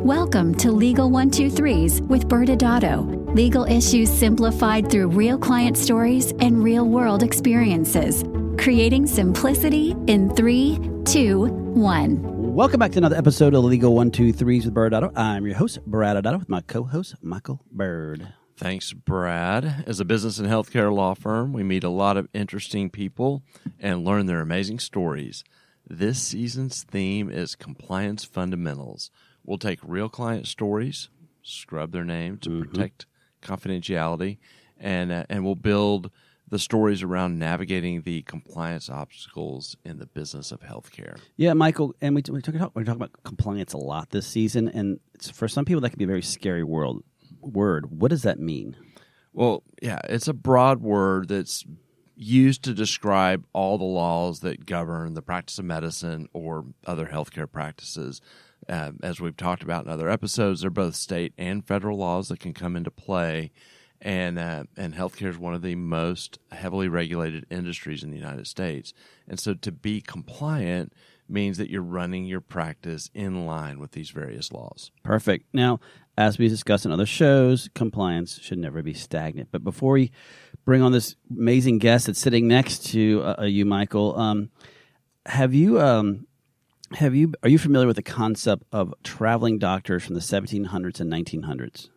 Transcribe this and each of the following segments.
Welcome to Legal 123s with ByrdAdatto. Legal issues simplified through real client stories and real-world experiences. Creating simplicity in 3, 2, 1. Welcome back to another episode of Legal 123s with ByrdAdatto. I'm your host, ByrdAdatto, with my co-host, Michael Byrd. Thanks, Brad. As a business and healthcare law firm, we meet a lot of interesting people and learn their amazing stories. This season's theme is compliance fundamentals. We'll take real client stories, scrub their name to protect confidentiality, and we'll build the stories around navigating the compliance obstacles in the business of healthcare. Yeah, Michael, and we're talking about compliance a lot this season, and for some people that can be a very scary word. What does that mean? Well, yeah, it's a broad word that's used to describe all the laws that govern the practice of medicine or other healthcare practices. As we've talked about in other episodes, they're both state and federal laws that can come into play, and healthcare is one of the most heavily regulated industries in the United States. And so to be compliant means that you're running your practice in line with these various laws. Perfect. Now, as we discussed in other shows, compliance should never be stagnant. But before we bring on this amazing guest that's sitting next to you, Michael, are you familiar with the concept of traveling doctors from the 1700s and 1900s?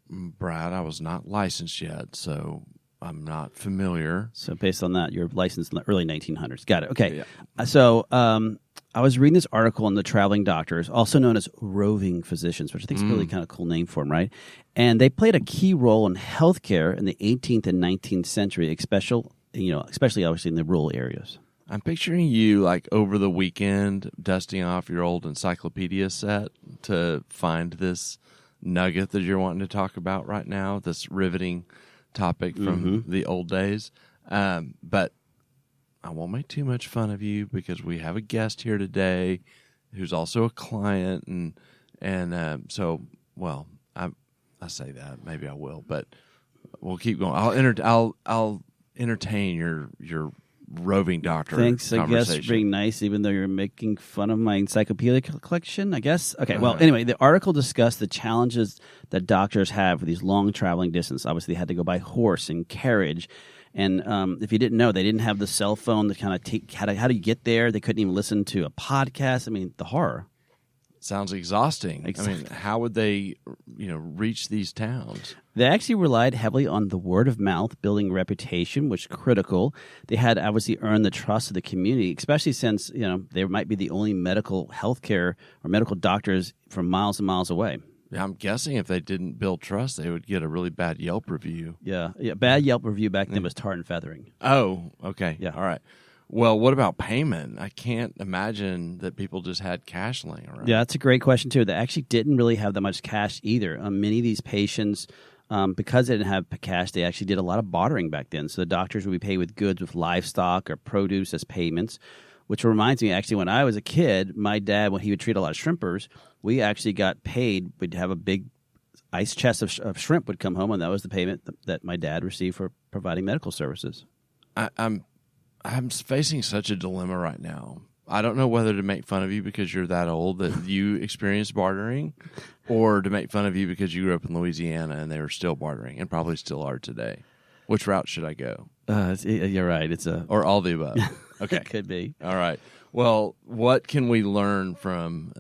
Brad, I was not licensed yet, so I'm not familiar. So based on that, you're licensed in the early 1900s. Got it. Okay. Yeah. So I was reading this article on the traveling doctors, also known as roving physicians, which I think is a really kind of cool name for them, right? And they played a key role in healthcare in the 18th and 19th century, especially obviously in the rural areas. I'm picturing you like over the weekend dusting off your old encyclopedia set to find this nugget that you're wanting to talk about right now, this riveting topic from the old days. But I won't make too much fun of you because we have a guest here today who's also a client, and so I say that, maybe I will, but we'll keep going. I'll entertain your roving doctor. Thanks, I guess, for being nice, even though you're making fun of my encyclopedia collection, I guess. Okay, well, anyway, the article discussed the challenges that doctors have for these long traveling distances. Obviously, they had to go by horse and carriage. And if you didn't know, they didn't have the cell phone to kind of take, how do you get there? They couldn't even listen to a podcast. I mean, the horror. Sounds exhausting. Exactly. I mean, how would they, reach these towns? They actually relied heavily on the word of mouth, building reputation, which is critical. They had to obviously earn the trust of the community, especially since, they might be the only medical healthcare or medical doctors from miles and miles away. Yeah, I'm guessing if they didn't build trust, they would get a really bad Yelp review. Yeah. Bad Yelp review back then was tar and feathering. Oh, okay. Yeah. All right. Well, what about payment? I can't imagine that people just had cash laying around. Yeah, that's a great question, too. They actually didn't really have that much cash either. Many of these patients, because they didn't have cash, they actually did a lot of bartering back then. So the doctors would be paid with goods, with livestock or produce as payments, which reminds me, actually, when I was a kid, my dad, when he would treat a lot of shrimpers, we actually got paid. We'd have a big ice chest of shrimp would come home, and that was the payment that my dad received for providing medical services. I'm facing such a dilemma right now. I don't know whether to make fun of you because you're that old that you experienced bartering, or to make fun of you because you grew up in Louisiana and they were still bartering and probably still are today. Which route should I go? You're right. Or all the above. Okay. It could be. All right. Well, what can we learn from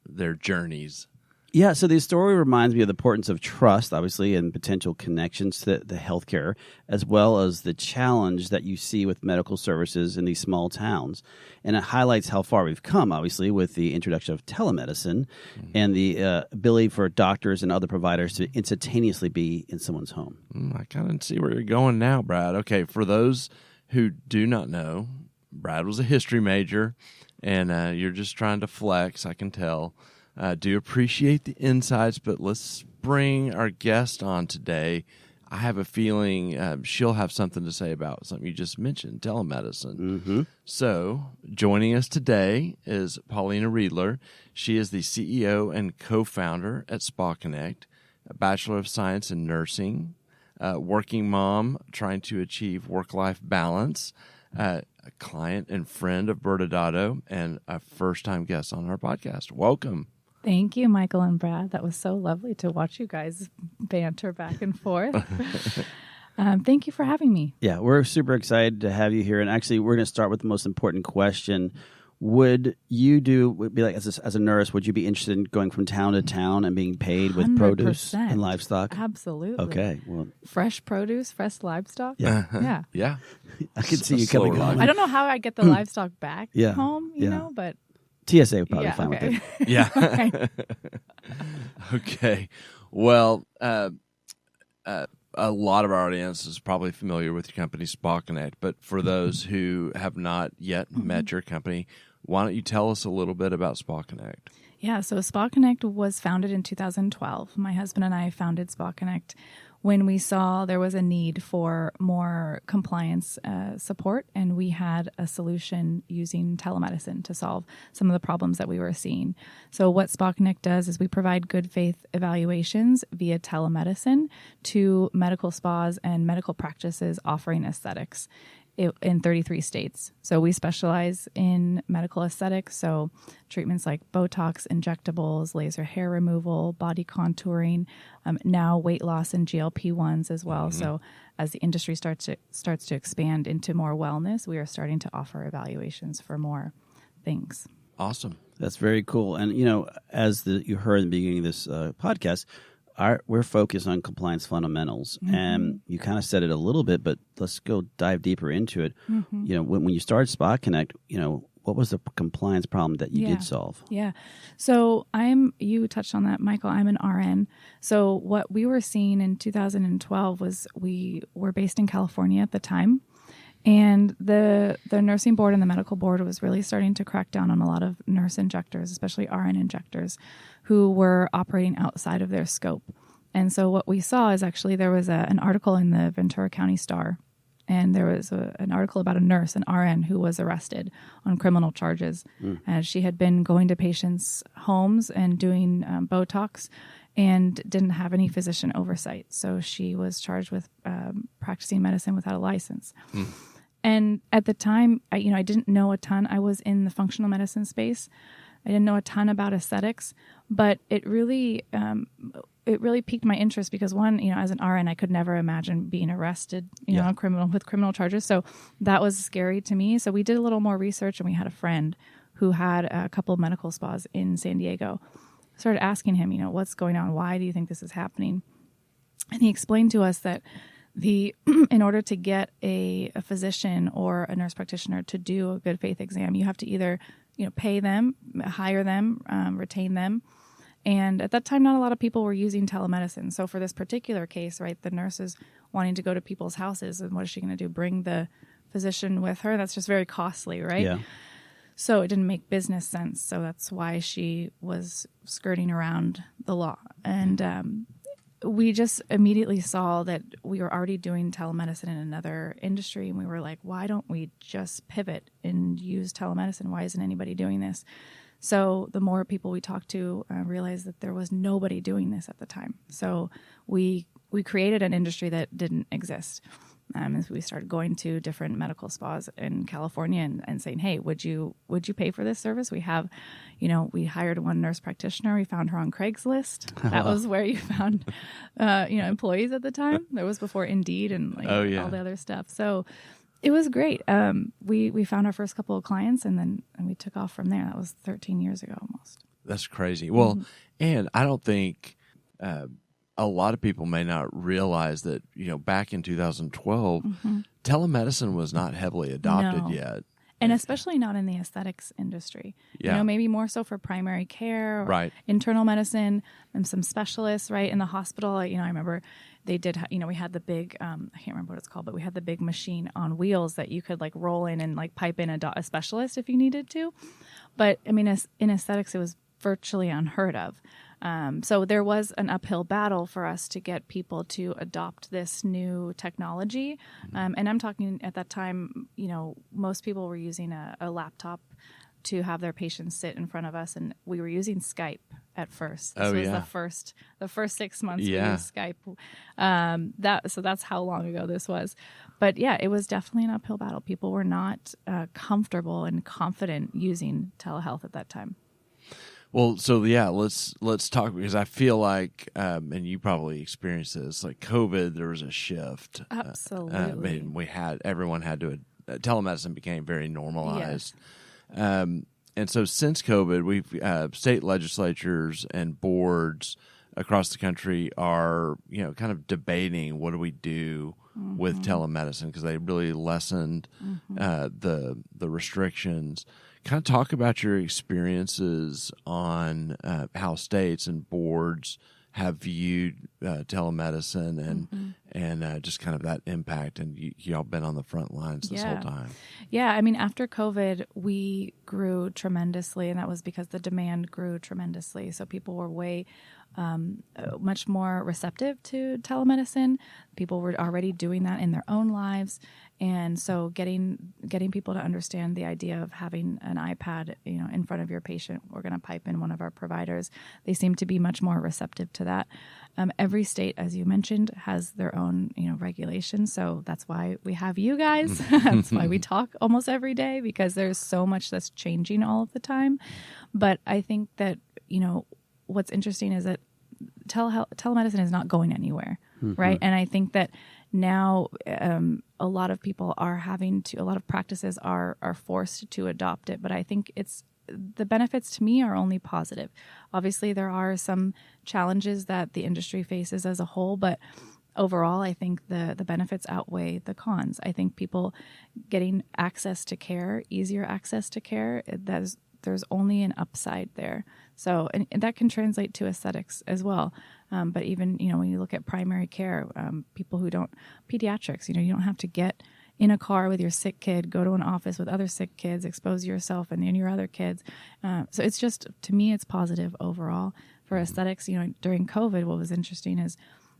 their journeys? Yeah, so the story reminds me of the importance of trust, obviously, and potential connections to the healthcare, as well as the challenge that you see with medical services in these small towns. And it highlights how far we've come, obviously, with the introduction of telemedicine and the ability for doctors and other providers to instantaneously be in someone's home. I kind of see where you're going now, Brad. Okay, for those who do not know, Brad was a history major, and you're just trying to flex, I can tell. Do appreciate the insights, but let's bring our guest on today. I have a feeling she'll have something to say about something you just mentioned, telemedicine. So joining us today is Paulina Riedler. She is the CEO and co-founder at SpaKinect, a Bachelor of Science in Nursing, working mom trying to achieve work-life balance, a client and friend of ByrdAdatto, and a first-time guest on our podcast. Welcome. Thank you, Michael and Brad. That was so lovely to watch you guys banter back and forth. Thank you for having me. Yeah, we're super excited to have you here. And actually, we're going to start with the most important question. Would be like, as a nurse, would you be interested in going from town to town and being paid with produce 100%. and livestock? Absolutely. Okay. Well, fresh produce, fresh livestock. Yeah. Yeah. Yeah. I can see you Slower coming life. on. I don't know how I get the livestock back Yeah. home, you know, but TSA would probably yeah, be fine okay. with it. Yeah. Okay. Okay. Well, a lot of our audience is probably familiar with your company, SpaKinect, but for those who have not yet met your company, why don't you tell us a little bit about SpaKinect? Yeah, so SpaKinect was founded in 2012. My husband and I founded SpaKinect when we saw there was a need for more compliance support, and we had a solution using telemedicine to solve some of the problems that we were seeing. So what SpaKinect does is we provide good faith evaluations via telemedicine to medical spas and medical practices offering aesthetics in 33 states. So we specialize in medical aesthetics, so treatments like Botox, injectables, laser hair removal, body contouring, now weight loss and GLP-1s as well. So as the industry starts to expand into more wellness, we are starting to offer evaluations for more things. Awesome. That's very cool. And, as you heard in the beginning of this podcast, we're focused on compliance fundamentals, and you kind of said it a little bit, but let's go dive deeper into it. When you started SpaKinect, what was the compliance problem that you did solve? Yeah. So you touched on that, Michael. I'm an RN. So what we were seeing in 2012 was we were based in California at the time. And the nursing board and the medical board was really starting to crack down on a lot of nurse injectors, especially RN injectors, who were operating outside of their scope. And so what we saw is actually there was an article in the Ventura County Star, and there was an article about a nurse, an RN, who was arrested on criminal charges. As she had been going to patients' homes and doing Botox and didn't have any physician oversight. So she was charged with practicing medicine without a license. And at the time, I didn't know a ton. I was in the functional medicine space. I didn't know a ton about aesthetics, but it really piqued my interest because one, as an RN, I could never imagine being arrested, on criminal charges. So that was scary to me. So we did a little more research, and we had a friend who had a couple of medical spas in San Diego. Started asking him, what's going on? Why do you think this is happening? And he explained to us that in order to get a physician or a nurse practitioner to do a good faith exam, you have to either, pay them, hire them, retain them. And at that time, not a lot of people were using telemedicine. So for this particular case, right, the nurse is wanting to go to people's houses, and what is she going to do? Bring the physician with her? That's just very costly, right? Yeah. So it didn't make business sense. So that's why she was skirting around the law. And we just immediately saw that we were already doing telemedicine in another industry. And we were like, why don't we just pivot and use telemedicine? Why isn't anybody doing this? So the more people we talked to realized that there was nobody doing this at the time. So we created an industry that didn't exist. As we started going to different medical spas in California and saying, hey, would you pay for this service? We have, we hired one nurse practitioner. We found her on Craigslist. That was where you found, employees at the time. That was before Indeed and all the other stuff. So it was great. We found our first couple of clients, and we took off from there. That was 13 years ago almost. That's crazy. Well, and I don't think a lot of people may not realize that, back in 2012, telemedicine was not heavily adopted yet. And especially not in the aesthetics industry. Yeah. Maybe more so for primary care, or right, internal medicine, and some specialists, right, in the hospital. I remember they did, we had the big, I can't remember what it's called, but we had the big machine on wheels that you could roll in and pipe in a specialist if you needed to. But in aesthetics, it was virtually unheard of. So there was an uphill battle for us to get people to adopt this new technology. And I'm talking at that time, most people were using a laptop to have their patients sit in front of us, and we were using Skype at first. This was the first 6 months we used Skype. So that's how long ago this was. But yeah, it was definitely an uphill battle. People were not comfortable and confident using telehealth at that time. Well, so yeah, let's talk, because I feel like, and you probably experienced this, like COVID, there was a shift. Absolutely. Everyone had to, telemedicine became very normalized. Yeah. And so since COVID, we've state legislatures and boards across the country are, kind of debating what do we do with telemedicine, because they really lessened the restrictions. Kind of talk about your experiences on how states and boards have viewed telemedicine and just kind of that impact. And y'all been on the front lines this whole time. Yeah, I mean, after COVID, we grew tremendously, and that was because the demand grew tremendously. So people were way much more receptive to telemedicine. People were already doing that in their own lives. And so getting people to understand the idea of having an iPad, in front of your patient, we're going to pipe in one of our providers. They seem to be much more receptive to that. Every state, as you mentioned, has their own, regulations. So that's why we have you guys. That's why we talk almost every day, because there's so much that's changing all of the time. But I think that, what's interesting is that telemedicine is not going anywhere, right? And I think that now a lot of people are a lot of practices are forced to adopt it. But I think the benefits to me are only positive. Obviously, there are some challenges that the industry faces as a whole, but overall, I think the benefits outweigh the cons. I think people getting access to care, easier access to care, there's only an upside there. So, and that can translate to aesthetics as well. But even, when you look at primary care, people who pediatrics, you don't have to get in a car with your sick kid, go to an office with other sick kids, expose yourself and your other kids. So it's just, to me, it's positive overall. For aesthetics, during COVID, what was interesting is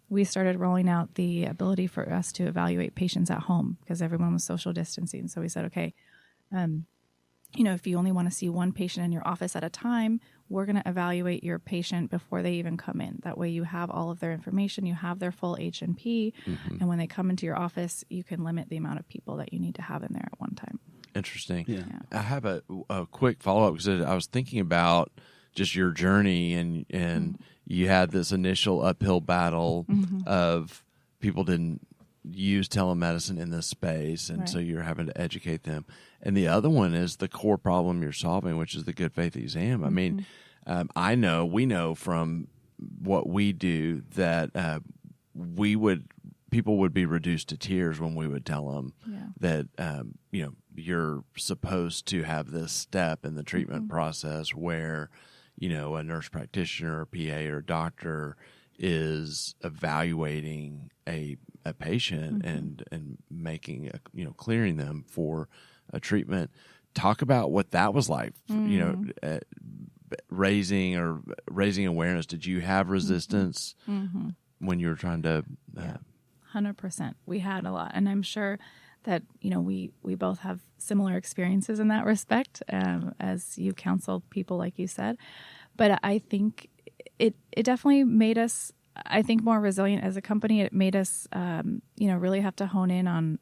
we started rolling out the ability for us to evaluate patients at home, because everyone was social distancing. So we said, okay, if you only want to see one patient in your office at a time, we're going to evaluate your patient before they even come in. That way you have all of their information, you have their full H&P, and when they come into your office, you can limit the amount of people that you need to have in there at one time. Interesting. Yeah. I have a quick follow-up, because I was thinking about just your journey, and you had this initial uphill battle of people didn't use telemedicine in this space, and so you're having to educate them. And the other one is the core problem you're solving, which is the good faith exam. I mean, we know from what we do that people would be reduced to tears when we would tell them that you're supposed to have this step in the treatment process where a nurse practitioner, or PA, or doctor is evaluating a patient and making clearing them for a treatment. Talk about what that was like. Raising awareness. Did you have resistance when you were trying to? 100%. We had a lot, and I'm sure that we both have similar experiences in that respect, as you counseled people, like you said. But I think it definitely made us, I think, more resilient as a company. It made us, really have to hone in on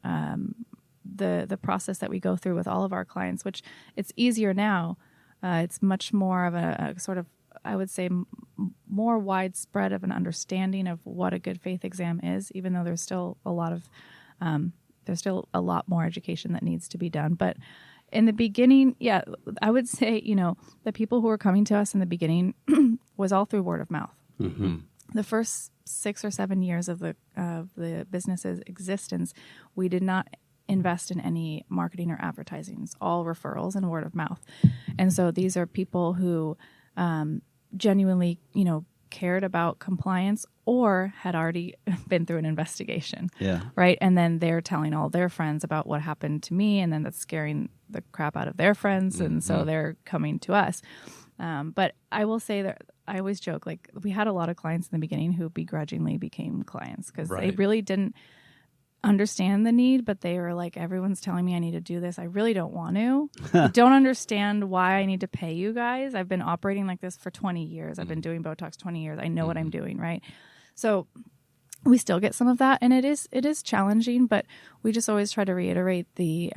the process that we go through with all of our clients, which it's easier now. It's much more of a sort of, I would say, more widespread of an understanding of what a good faith exam is, even though there's still a lot more education that needs to be done. But in the beginning, I would say, the people who were coming to us in the beginning was all through word of mouth. The first 6 or 7 years of the business's existence, we did not invest in any marketing or advertising. It's all referrals and word of mouth. And so these are people who genuinely, cared about compliance or had already been through an investigation. Yeah. Right. And then they're telling all their friends about what happened to me, and then that's scaring the crap out of their friends. And so they're coming to us. But I will say that I always joke, like, we had a lot of clients in the beginning who begrudgingly became clients because they really didn't understand the need, but they were like, everyone's telling me I need to do this. I really don't want to. I don't understand why I need to pay you guys. I've been operating like this for 20 years. I've been doing Botox 20 years. I know what I'm doing, right? So we still get some of that, and it is challenging, but we just always try to reiterate the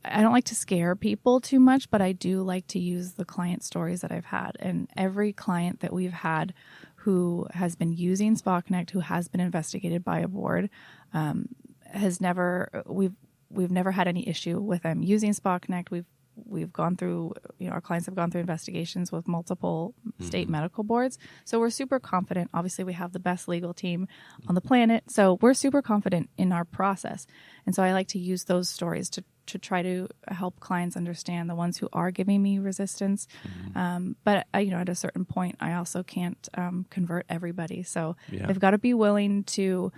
I don't like to scare people too much, but I do like to use the client stories that I've had. And every client that we've had who has been using SpaKinect, who has been investigated by a board, we've never had any issue with them using SpaKinect. We've gone through, our clients have gone through investigations with multiple state medical boards. So we're super confident. Obviously, we have the best legal team on the planet. So we're super confident in our process. And so I like to use those stories to try to help clients understand, the ones who are giving me resistance. But at a certain point, I also can't convert everybody. So they've got to be willing to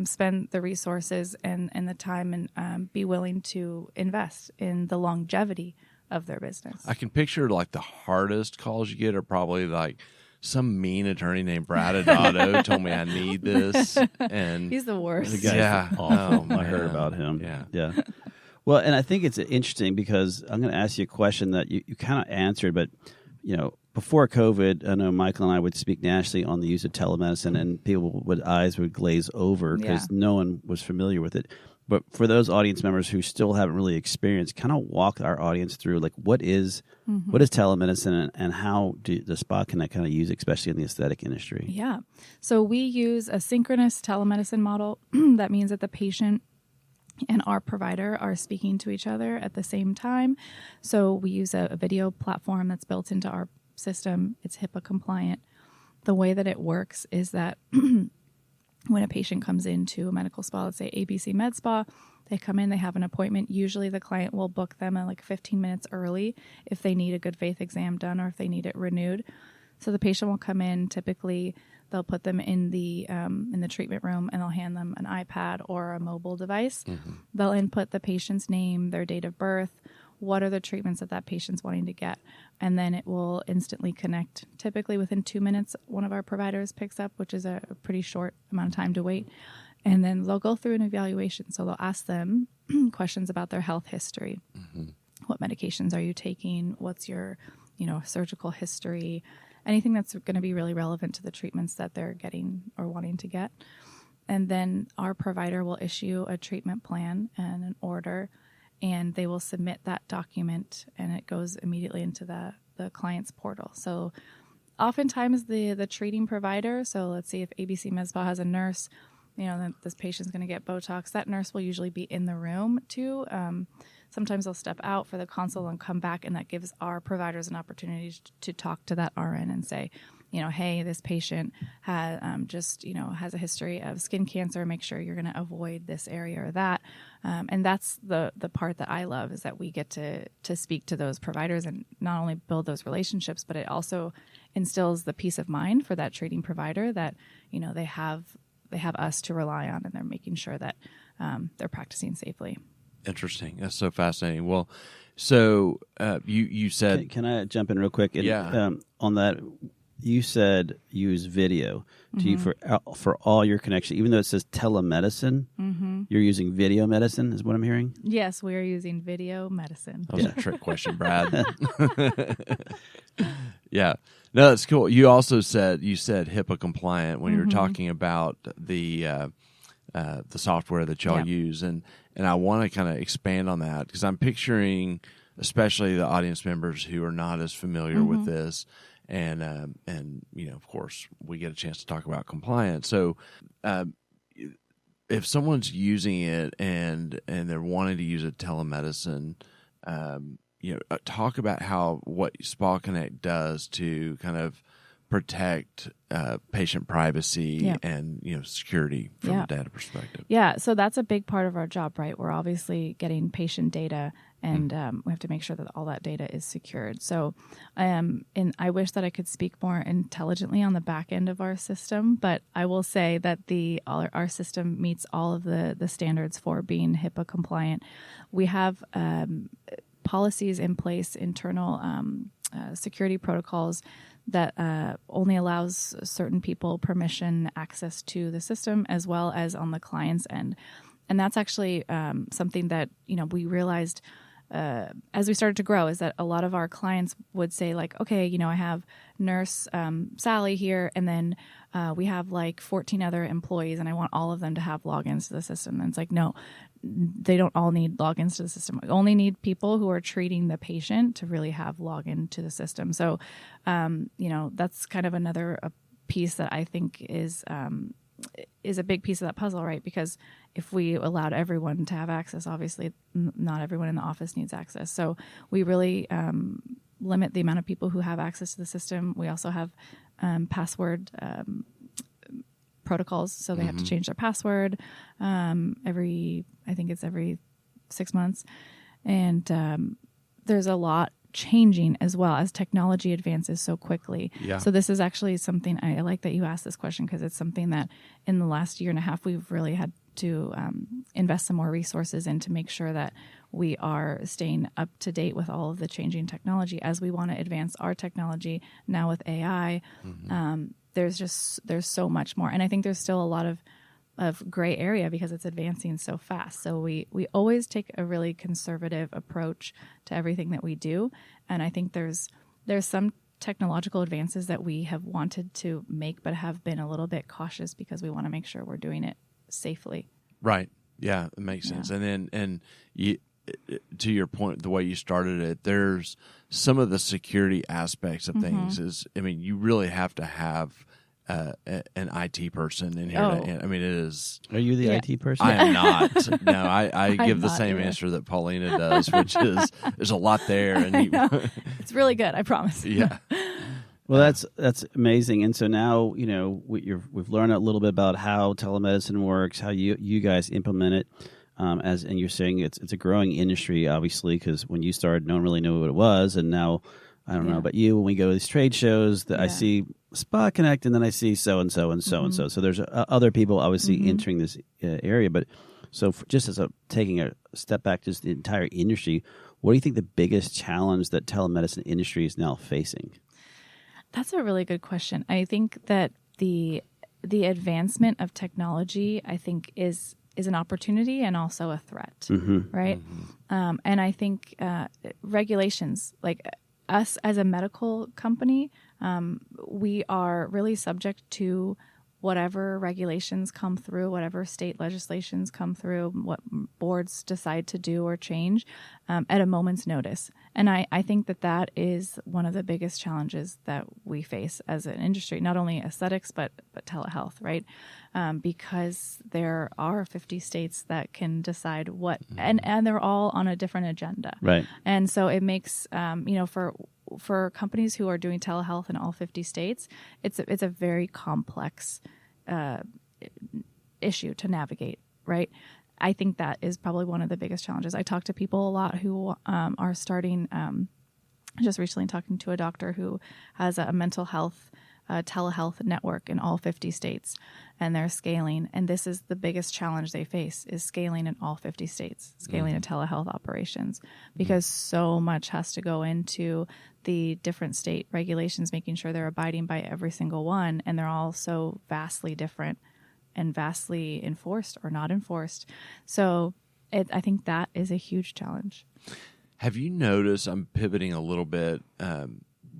spend the resources and the time and be willing to invest in the longevity of their business. I can picture like the hardest calls you get are probably like some mean attorney named ByrdAdatto told me I need this, and he's the worst. The guy's awful. I heard about him. Yeah. Well, and I think it's interesting because I'm going to ask you a question that you kind of answered, but before COVID, I know Michael and I would speak nationally on the use of telemedicine, and people eyes would glaze over because no one was familiar with it. But for those audience members who still haven't really experienced, kind of walk our audience through like what is telemedicine and how does SpaKinect kind of use it, especially in the aesthetic industry? Yeah. So we use a synchronous telemedicine model. That means that the patient and our provider are speaking to each other at the same time. So we use a video platform that's built into our system. It's HIPAA compliant. The way that it works is that when a patient comes into a medical spa, let's say ABC Med Spa, they come in, they have an appointment. Usually the client will book them like 15 minutes early if they need a good faith exam done or if they need it renewed. So the patient will come in. Typically, they'll put them in the treatment room and they'll hand them an iPad or a mobile device. They'll input the patient's name, their date of birth, what are the treatments that patient's wanting to get, and then it will instantly connect. Typically within 2 minutes, one of our providers picks up, which is a pretty short amount of time to wait, and then they'll go through an evaluation. So they'll ask them questions about their health history. What medications are you taking? What's your surgical history? Anything that's going to be really relevant to the treatments that they're getting or wanting to get. And then our provider will issue a treatment plan and an order, and they will submit that document, and it goes immediately into the client's portal. So oftentimes the treating provider, so let's see if ABC Med Spa has a nurse, that this patient's going to get Botox, that nurse will usually be in the room too. Sometimes they'll step out for the consult and come back, and that gives our providers an opportunity to talk to that RN and say, hey, this patient has has a history of skin cancer. Make sure you're going to avoid this area or that. And that's the part that I love, is that we get to speak to those providers and not only build those relationships, but it also instills the peace of mind for that treating provider that they have us to rely on, and they're making sure that they're practicing safely. Interesting. That's so fascinating. Well, so you said... Can I jump in real quick? Yeah. On that, you said use video for all your connection. Even though it says telemedicine, you're using video medicine, is what I'm hearing? Yes, we are using video medicine. That was a trick question, Brad. Yeah. No, that's cool. You also said HIPAA compliant when you were talking about the software that y'all use, and I want to kind of expand on that because I'm picturing, especially the audience members who are not as familiar with this, and of course we get a chance to talk about compliance. So if someone's using it and they're wanting to use a telemedicine, talk about what SpaKinect does to kind of protect patient privacy and security from a data perspective. Yeah, so that's a big part of our job, right? We're obviously getting patient data, and we have to make sure that all that data is secured. So, and I wish that I could speak more intelligently on the back end of our system, but I will say that our system meets all of the standards for being HIPAA compliant. We have policies in place, internal security protocols that only allows certain people permission access to the system, as well as on the client's end. And that's actually something that we realized as we started to grow, is that a lot of our clients would say like, okay, I have nurse Sally here, and then we have like 14 other employees, and I want all of them to have logins to the system. And it's like, no, they don't all need logins to the system. We only need people who are treating the patient to really have login to the system. So, that's kind of another piece that I think is a big piece of that puzzle, right? Because if we allowed everyone to have access, obviously not everyone in the office needs access. So we really limit the amount of people who have access to the system. We also have password protocols, so they have to change their password every 6 months. And there's a lot changing as well as technology advances so quickly. Yeah. So this is actually something I like that you asked this question, because it's something that in the last year and a half we've really had to invest some more resources in to make sure that we are staying up to date with all of the changing technology as we want to advance our technology now with AI. There's so much more, and I think there's still a lot of gray area because it's advancing so fast. So we always take a really conservative approach to everything that we do. And I think there's some technological advances that we have wanted to make, but have been a little bit cautious because we want to make sure we're doing it safely. Right. Yeah, it makes sense. And you, to your point, the way you started it, there's some of the security aspects of things you really have to have an IT person in here. It is. Are you the IT person? I am not. No, I give the same answer that Paulina does, which is there's a lot there, and it's really good. I promise. Yeah. Well, that's amazing. And so now we've learned a little bit about how telemedicine works, how you guys implement it. And you're saying it's a growing industry, obviously, because when you started, no one really knew what it was, and now I don't know about you. When we go to these trade shows, I see SpaKinect, and then I see so and so and so and so. So there's other people obviously entering this area. But so just as taking a step back, just the entire industry, what do you think the biggest challenge that telemedicine industry is now facing? That's a really good question. I think that the advancement of technology, I think, is an opportunity and also a threat, right? And I think regulations, like us as a medical company, we are really subject to whatever regulations come through, whatever state legislations come through, what boards decide to do or change at a moment's notice. And I think that is one of the biggest challenges that we face as an industry, not only aesthetics, but telehealth, right? Because there are 50 states that can decide what, and they're all on a different agenda. Right. And so it makes, for companies who are doing telehealth in all 50 states, it's a very complex issue to navigate, right? I think that is probably one of the biggest challenges. I talk to people a lot who are starting, just recently talking to a doctor who has a mental health telehealth network in all 50 states, and they're scaling. And this is the biggest challenge they face, is scaling in all 50 states, scaling a telehealth operations, because so much has to go into the different state regulations, making sure they're abiding by every single one. And they're all so vastly different and vastly enforced or not enforced. So I think that is a huge challenge. Have you noticed, I'm pivoting a little bit,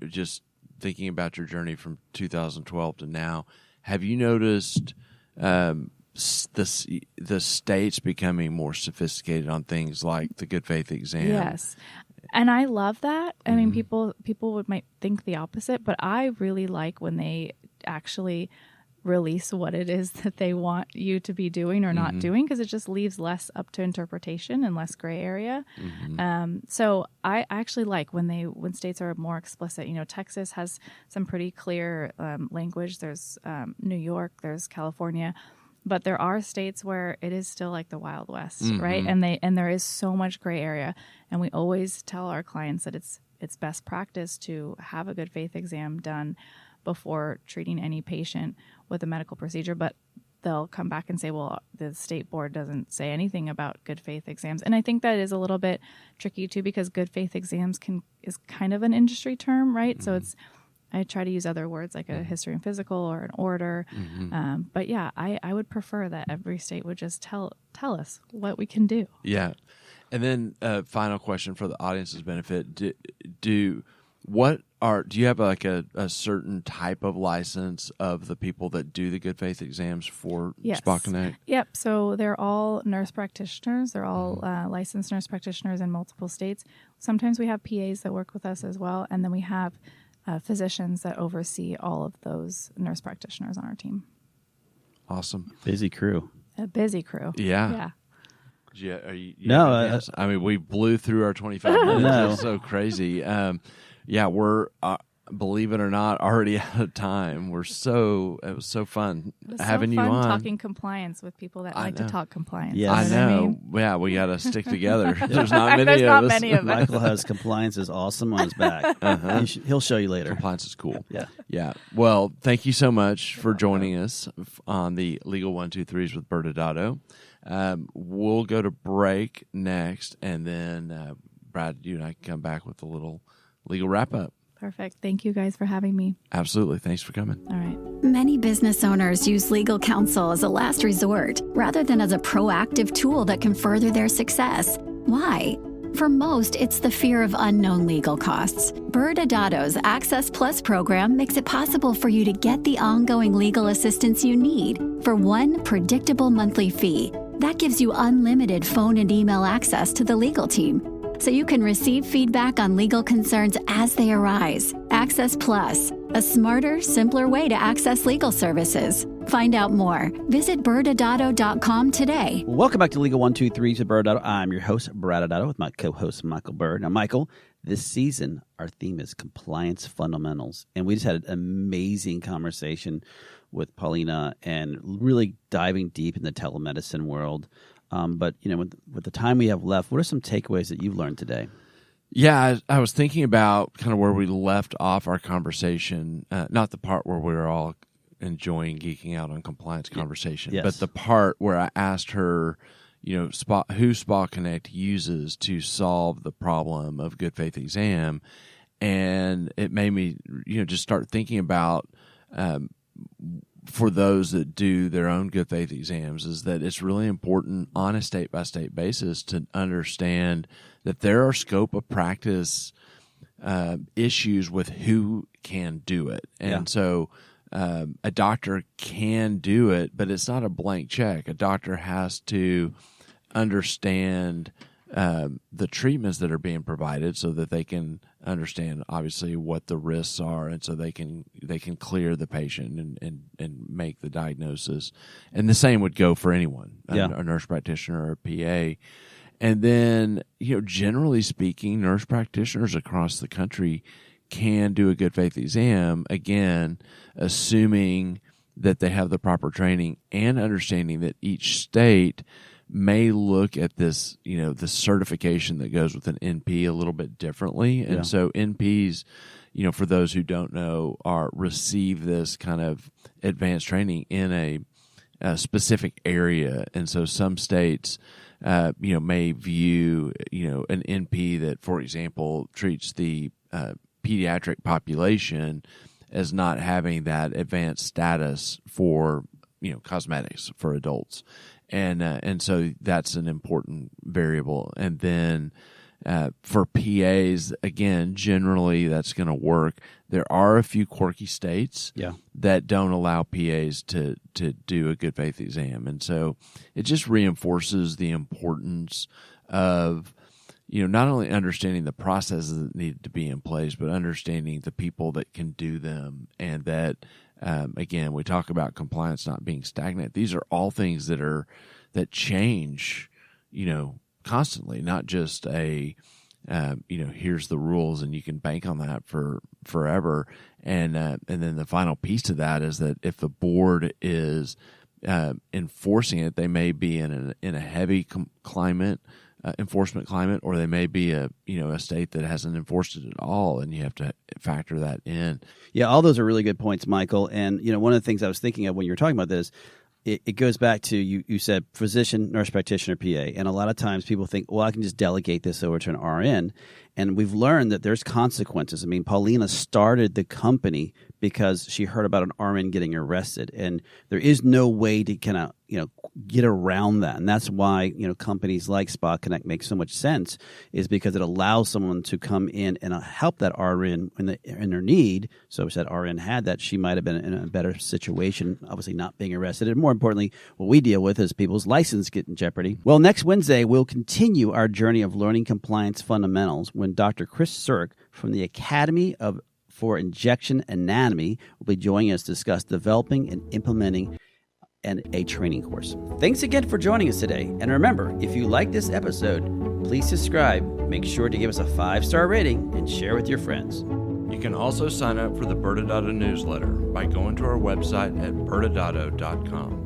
just thinking about your journey from 2012 to now, have you noticed the states becoming more sophisticated on things like the good faith exam? Yes. And I love that. I mean, people might think the opposite, but I really like when they actually release what it is that they want you to be doing or not doing, because it just leaves less up to interpretation and less gray area. So I actually like when states are more explicit. Texas has some pretty clear language. There's New York, there's California, but there are states where it is still like the Wild West, right? And there is so much gray area. And we always tell our clients that it's best practice to have a good faith exam done before treating any patient with a medical procedure, but they'll come back and say, well, the state board doesn't say anything about good faith exams. And I think that is a little bit tricky too, because good faith exams is kind of an industry term, right? So I try to use other words like a history and physical or an order. But yeah, I would prefer that every state would just tell us what we can do. Yeah. And then final question for the audience's benefit. What do you have like a certain type of license of the people that do the good faith exams for Yes. SpaKinect? Yep. So they're all nurse practitioners. They're all licensed nurse practitioners in multiple states. Sometimes we have PAs that work with us as well. And then we have physicians that oversee all of those nurse practitioners on our team. Awesome. Busy crew. A busy crew. Yeah. Yeah. No, I mean, we blew through our 25 minutes. No. It's so crazy. We're, believe it or not, already out of time. It was so fun having you on. Talking compliance with people that like to talk compliance. Yes. I You know what know. I mean? Yeah, we got to stick together. There's not many There's of not us. many of us. Michael has compliance is awesome on his back. He'll show you later. Compliance is cool. Yeah. Yeah. Well, thank you so much for joining us on the Legal 123s with ByrdAdatto. We'll go to break next, and then Brad, you and I can come back with a little legal wrap up. Perfect. Thank you guys for having me. Absolutely. Thanks for coming. All right. Many business owners use legal counsel as a last resort rather than as a proactive tool that can further their success. Why? For most, it's the fear of unknown legal costs. ByrdAdatto's Access Plus program makes it possible for you to get the ongoing legal assistance you need for one predictable monthly fee. That gives you unlimited phone and email access to the legal team, so you can receive feedback on legal concerns as they arise. Access Plus, a smarter, simpler way to access legal services. Find out more. Visit ByrdAdatto.com today. Welcome back to Legal 123s with ByrdAdatto. I'm your host, ByrdAdatto, with my co-host, Michael Byrd. Now, Michael, this season, our theme is compliance fundamentals. And we just had an amazing conversation with Paulina and really diving deep in the telemedicine world. But, with the time we have left, what are some takeaways that you've learned today? Yeah, I was thinking about kind of where we left off our conversation, not the part where we were all enjoying geeking out on compliance conversation, Yes. but the part where I asked her, who SpaKinect uses to solve the problem of good faith exam. And it made me, just start thinking about, for those that do their own good faith exams, is that it's really important on a state-by-state basis to understand that there are scope of practice issues with who can do it. And so a doctor can do it, but it's not a blank check. A doctor has to understand the treatments that are being provided so that they can understand obviously what the risks are, and so they can clear the patient and make the diagnosis. And the same would go for anyone, a nurse practitioner or a PA. And then, generally speaking, nurse practitioners across the country can do a good faith exam, again, assuming that they have the proper training and understanding that each state may look at this, the certification that goes with an NP a little bit differently. And so NPs, for those who don't know, receive this kind of advanced training in a specific area. And so some states, may view, an NP that, for example, treats the pediatric population as not having that advanced status for, cosmetics for adults. And so that's an important variable. And then for PAs, again, generally that's going to work. There are a few quirky states that don't allow PAs to do a good faith exam. And so it just reinforces the importance of, not only understanding the processes that need to be in place, but understanding the people that can do them. And that, again, we talk about compliance not being stagnant. These are all things that change, constantly, not just here's the rules and you can bank on that for forever. And then the final piece to that is that if the board is enforcing it, they may be in a heavy enforcement climate, or they may be a state that hasn't enforced it at all, and you have to factor that in. Yeah, all those are really good points, Michael. And one of the things I was thinking of when you were talking about this, it goes back to you said physician, nurse practitioner, PA, and a lot of times people think, well, I can just delegate this over to an RN, and we've learned that there's consequences. I mean, Paulina started the company because she heard about an RN getting arrested. And there is no way to kind of, get around that. And that's why, companies like SpaKinect make so much sense, is because it allows someone to come in and help that RN in their need. So if that RN had that, she might have been in a better situation, obviously not being arrested. And more importantly, what we deal with is people's license get in jeopardy. Well, next Wednesday, we'll continue our journey of learning compliance fundamentals when Dr. Chris Sirk from the Academy for Injection Anatomy will be joining us to discuss developing and implementing a training course. Thanks again for joining us today. And remember, if you like this episode, please subscribe, make sure to give us a 5-star rating, and share with your friends. You can also sign up for the ByrdAdatto newsletter by going to our website at ByrdAdatto.com.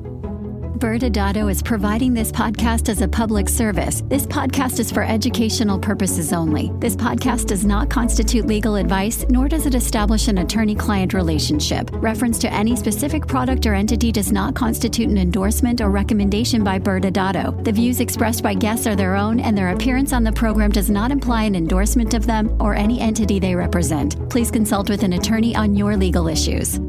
ByrdAdatto is providing this podcast as a public service. This podcast is for educational purposes only. This podcast does not constitute legal advice, nor does it establish an attorney-client relationship. Reference to any specific product or entity does not constitute an endorsement or recommendation by ByrdAdatto. The views expressed by guests are their own, and their appearance on the program does not imply an endorsement of them or any entity they represent. Please consult with an attorney on your legal issues.